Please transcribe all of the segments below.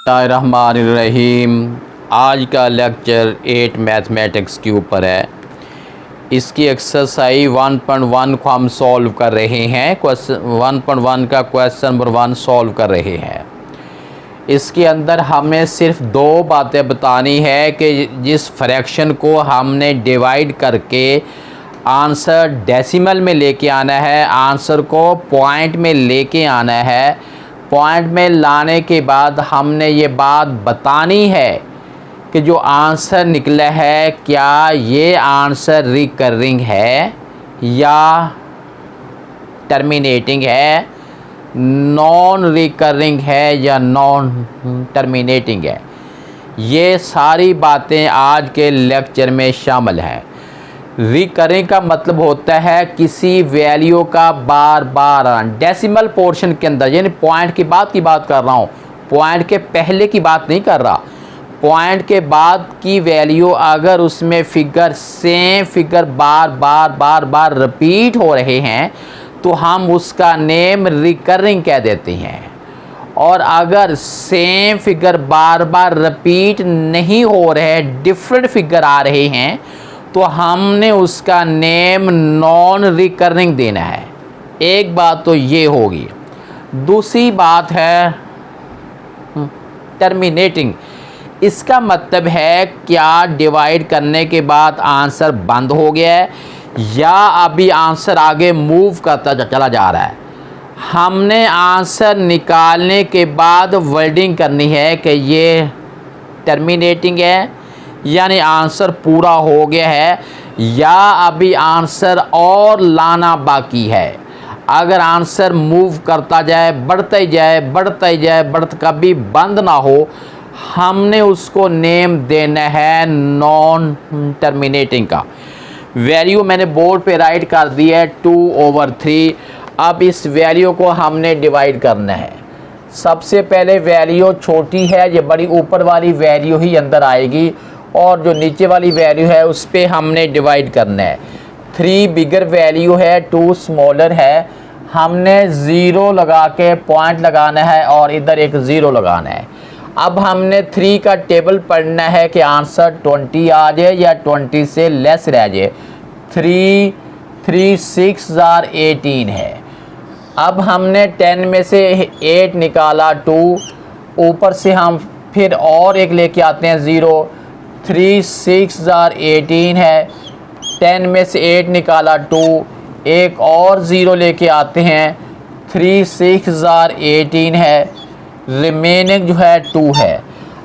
बिस्मिल्लाहिर्रहमानिर्रहीम। आज का लेक्चर 8 मैथमेटिक्स के ऊपर है। इसकी एक्सरसाइज 1.1 को हम सॉल्व कर रहे हैं। क्वेश्चन 1.1 का क्वेश्चन नंबर 1 सॉल्व कर रहे हैं। इसके अंदर हमें सिर्फ दो बातें बतानी है कि जिस फ्रैक्शन को हमने डिवाइड करके आंसर डेसिमल में लेके आना है, आंसर को पॉइंट में लेके आना है। पॉइंट में लाने के बाद हमने ये बात बतानी है कि जो आंसर निकला है क्या ये आंसर रिकरिंग है या टर्मिनेटिंग है, नॉन रिकरिंग है या नॉन टर्मिनेटिंग है। ये सारी बातें आज के लेक्चर में शामिल हैं। रिकरिंग का मतलब होता है किसी वैल्यू का बार बार आना, डेसिमल पोर्शन के अंदर, यानी पॉइंट की बात कर रहा हूँ, पॉइंट के पहले की बात नहीं कर रहा। पॉइंट के बाद की वैल्यू अगर उसमें फिगर सेम फिगर बार बार रिपीट हो रहे हैं तो हम उसका नेम रिकरिंग कह देते हैं। और अगर सेम फिगर बार बार रिपीट नहीं हो रहे, डिफरेंट फिगर आ रहे हैं, तो हमने उसका नेम नॉन रिकरिंग देना है। एक बात तो ये होगी। दूसरी बात है टर्मिनेटिंग। इसका मतलब है क्या डिवाइड करने के बाद आंसर बंद हो गया है या अभी आंसर आगे मूव करता चला जा रहा है। हमने आंसर निकालने के बाद वर्डिंग करनी है कि ये टर्मिनेटिंग है, यानी आंसर पूरा हो गया है, या अभी आंसर और लाना बाकी है। अगर आंसर मूव करता जाए, बढ़ता जाए, कभी बंद ना हो, हमने उसको नेम देना है नॉन टर्मिनेटिंग का। वैल्यू मैंने बोर्ड पे राइट कर दी है 2/3। अब इस वैल्यू को हमने डिवाइड करना है। सबसे पहले वैल्यू छोटी है, ये बड़ी ऊपर वाली वैल्यू ही अंदर आएगी, और जो नीचे वाली वैल्यू है उस पर हमने डिवाइड करना है। 3 बिगर वैल्यू है, 2 स्मॉलर है। हमने ज़ीरो लगा के पॉइंट लगाना है और इधर एक ज़ीरो लगाना है। अब हमने 3 का टेबल पढ़ना है कि आंसर 20 आ जाए या 20 से लेस रह जाए। 3 6 18 है। अब हमने 10 में से 8 निकाला, 2 ऊपर से हम फिर और एक लेके आते हैं 0। 3 6 18 है। 10 में से 8 निकाला, 2 एक और 0 लेके आते हैं। 3 6 18 है। रिमेनिंग जो है 2 है।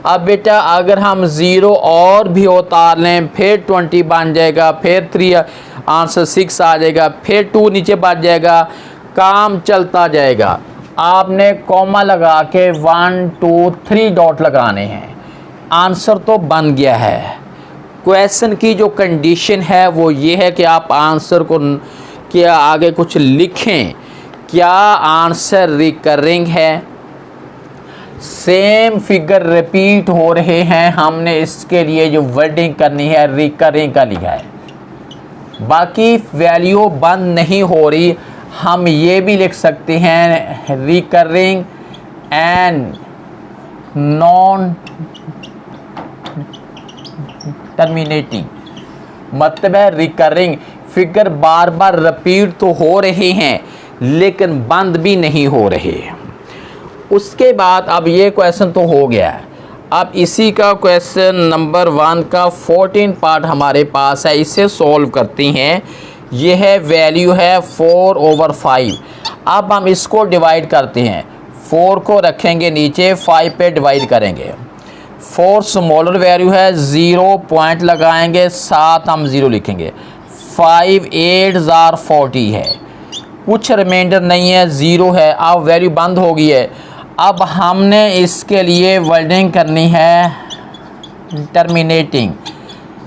अब बेटा अगर हम 0 और भी उतार लें फिर 20 बन जाएगा, फिर 3 आंसर 6 आ जाएगा, फिर 2 नीचे बच जाएगा, काम चलता जाएगा। आपने कॉमा लगा के 1 2 3 डॉट लगाने हैं। आंसर तो बन गया है। क्वेश्चन की जो कंडीशन है वो ये है कि आप आंसर को क्या आगे कुछ लिखें। क्या आंसर रिकरिंग है, सेम फिगर रिपीट हो रहे हैं, हमने इसके लिए जो वर्डिंग करनी है रिकरिंग का लिखा है। बाकी वैल्यू बंद नहीं हो रही, हम ये भी लिख सकते हैं रिकरिंग एंड नॉन टर्मिनेटिंग। मतलब है रिकरिंग फिगर बार बार रिपीट तो हो रहे हैं लेकिन बंद भी नहीं हो रहे। उसके बाद अब ये क्वेश्चन तो हो गया है। अब इसी का क्वेश्चन नंबर 1 का 14 पार्ट हमारे पास है, इसे सॉल्व करते हैं। ये है वैल्यू है 4/5। अब हम इसको डिवाइड करते हैं। 4 को रखेंगे नीचे, 5 पे डिवाइड करेंगे। 4 स्मॉलर वैल्यू है, 0 पॉइंट लगाएंगे, 7 हम 0 लिखेंगे। 5 8 40 है, कुछ रिमाइंडर नहीं है, 0 है। अब वैल्यू बंद हो गई है। अब हमने इसके लिए वर्डिंग करनी है टर्मिनेटिंग।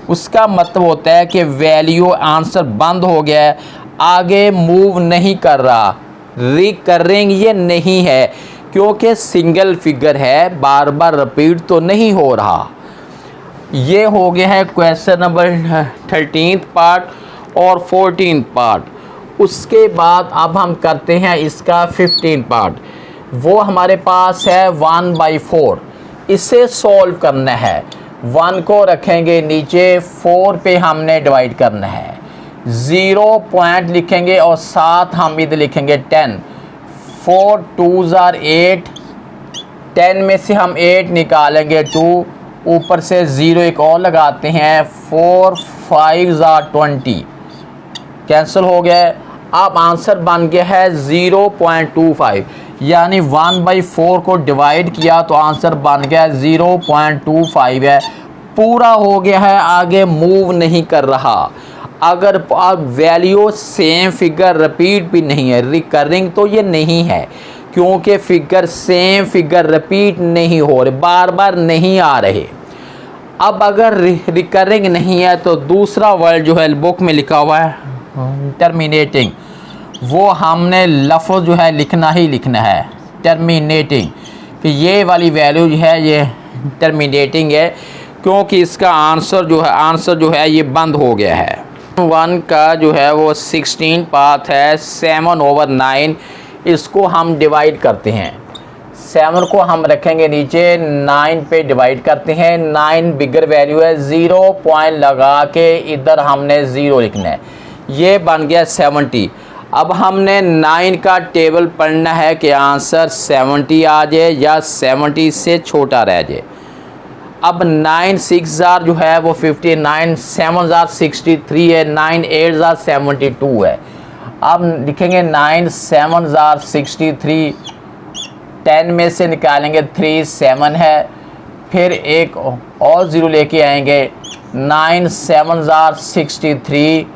उसका मतलब होता है कि वैल्यू आंसर बंद हो गया है, आगे मूव नहीं कर रहा। रिकरिंग ये नहीं है क्योंकि सिंगल फिगर है, बार बार रिपीट तो नहीं हो रहा। ये हो गया है क्वेश्चन नंबर 13 पार्ट और 14 पार्ट। उसके बाद अब हम करते हैं इसका 15 पार्ट। वो हमारे पास है 1/4। इसे सॉल्व करना है। 1 को रखेंगे नीचे, 4 पे हमने डिवाइड करना है, 0 पॉइंट लिखेंगे और साथ हम इधर लिखेंगे 10। 4 2s are 8, 10 में से हम 8 निकालेंगे 2, ऊपर से 0 एक और लगाते हैं, 4 5s are 20, कैंसिल हो गया। अब आंसर बन गया है 0.25, यानी 1/4 को डिवाइड किया तो आंसर बन गया 0.25 है। पूरा हो गया है, आगे मूव नहीं कर रहा। अगर वैल्यू सेम फिगर रिपीट भी नहीं है, रिकरिंग तो ये नहीं है, क्योंकि फिगर सेम फिगर रिपीट नहीं हो रहे, बार बार नहीं आ रहे। अब अगर रिकरिंग नहीं है तो दूसरा वर्ड जो है बुक में लिखा हुआ है टर्मिनेटिंग, वो हमने लफ्ज़ जो है लिखना ही लिखना है, टर्मिनेटिंग। कि ये वाली वैल्यू जो है ये टर्मिनेटिंग है, क्योंकि इसका आंसर जो है ये बंद हो गया है। 1 का जो है वो 16 पाथ है, 7/9। इसको हम डिवाइड करते हैं, 7 को हम रखेंगे नीचे, 9 पे डिवाइड करते हैं। 9 बिगर वैल्यू है, 0 पॉइंट लगा के इधर हमने 0 लिखना है, ये बन गया 70। अब हमने 9 का टेबल पढ़ना है कि आंसर 70 आ जाए या 70 से छोटा रह जाए। अब 9 6 जो है वो 59, 7 63 है, 9 8 72 है। अब लिखेंगे 9 7 63, 10 में से निकालेंगे 3 7 है, फिर एक और 0 लेके आएंगे, 9 7 63,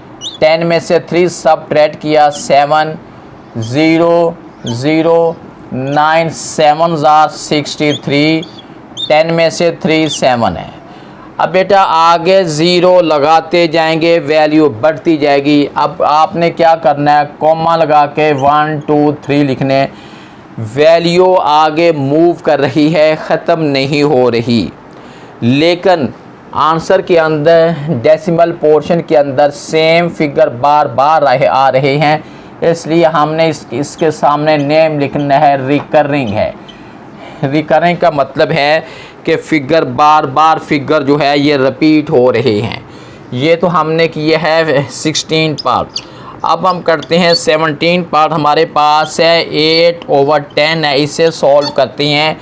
10 में से 3 सबट्रैक्ट किया, 7 0 0, 9 7 63, 10 में से 3 7 है। अब बेटा आगे 0 लगाते जाएंगे, वैल्यू बढ़ती जाएगी। अब आपने क्या करना है, कॉमा लगा के 1 2 3 लिखने। वैल्यू आगे मूव कर रही है, ख़त्म नहीं हो रही, लेकिन आंसर के अंदर डेसिमल पोर्शन के अंदर सेम फिगर बार बार आ रहे हैं, इसलिए हमने इसके सामने नेम लिखना है, रिकरिंग है। रिकरिंग का मतलब है कि फिगर बार बार फिगर जो है ये रिपीट हो रहे हैं। ये तो हमने किया है 16 पार्ट। अब हम करते हैं 17 पार्ट। हमारे पास है 8/10 है, इसे सॉल्व करते हैं।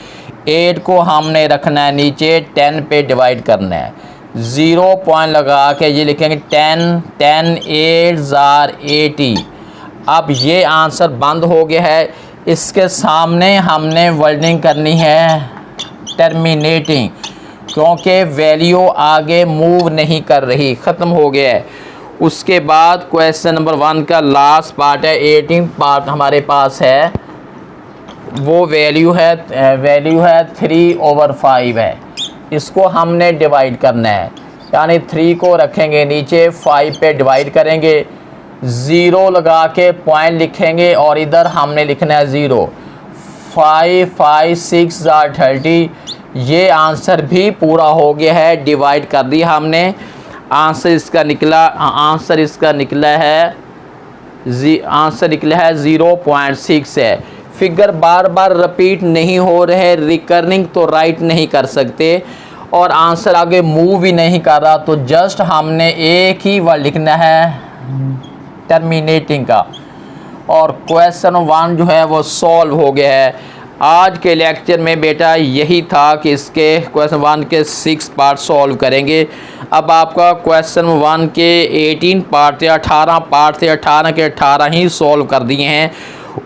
8 को हमने रखना है नीचे, 10 पे डिवाइड करना है, 0 पॉइंट लगा के ये लिखेंगे 10 10 8s are 80। अब ये आंसर बंद हो गया है, इसके सामने हमने वर्डिंग करनी है टर्मिनेटिंग, क्योंकि वैल्यू आगे मूव नहीं कर रही, ख़त्म हो गया है। उसके बाद क्वेश्चन नंबर 1 का लास्ट पार्ट है, 18 पार्ट हमारे पास है, वो वैल्यू है 3/5 है। इसको हमने डिवाइड करना है, यानी 3 को रखेंगे नीचे, 5 पे डिवाइड करेंगे, 0 लगा के पॉइंट लिखेंगे और इधर हमने लिखना है 0। 5 5 6 30। ये आंसर भी पूरा हो गया है, डिवाइड कर दिया हमने। आंसर इसका निकला है 0.6 है। फिगर बार बार रिपीट नहीं हो रहे, रिकरिंग तो राइट नहीं कर सकते और आंसर आगे मूव भी नहीं कर रहा, तो जस्ट हमने एक ही वर्ड लिखना है टर्मिनेटिंग का, और क्वेश्चन 1 जो है वो सॉल्व हो गया है। आज के लेक्चर में बेटा यही था कि इसके क्वेश्चन 1 के 6 पार्ट सॉल्व करेंगे। अब आपका क्वेश्चन 1 के 18 पार्ट थे, 18 पार्ट थे, 18 के 18 ही सॉल्व कर दिए हैं।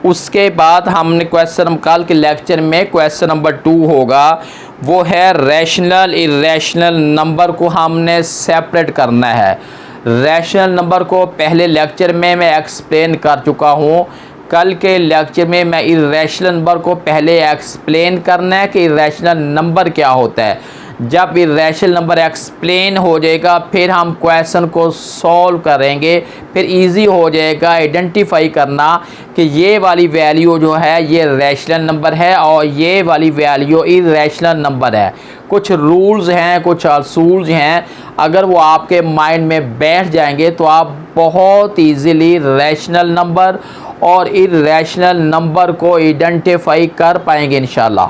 उसके बाद हमने कल के लेक्चर में क्वेश्चन नंबर 2 होगा, वो है रैशनल इरेशनल नंबर को हमने सेपरेट करना है। रैशनल नंबर को पहले लेक्चर में मैं एक्सप्लेन कर चुका हूँ, कल के लेक्चर में मैं इरेशनल नंबर को पहले एक्सप्लेन करना है कि इरेशनल नंबर क्या होता है। जब इरेशनल नंबर एक्सप्लेन हो जाएगा फिर हम क्वेश्चन को सॉल्व करेंगे, फिर इजी हो जाएगा आइडेंटिफाई करना कि ये वाली वैल्यू जो है ये रैशनल नंबर है और ये वाली वैल्यू इरेशनल नंबर है। कुछ रूल्स हैं, कुछ असूल्स हैं, अगर वो आपके माइंड में बैठ जाएंगे तो आप बहुत ईजीली रैशनल नंबर और इरेशनल नंबर को आइडेंटिफाई कर पाएंगे इंशाल्लाह।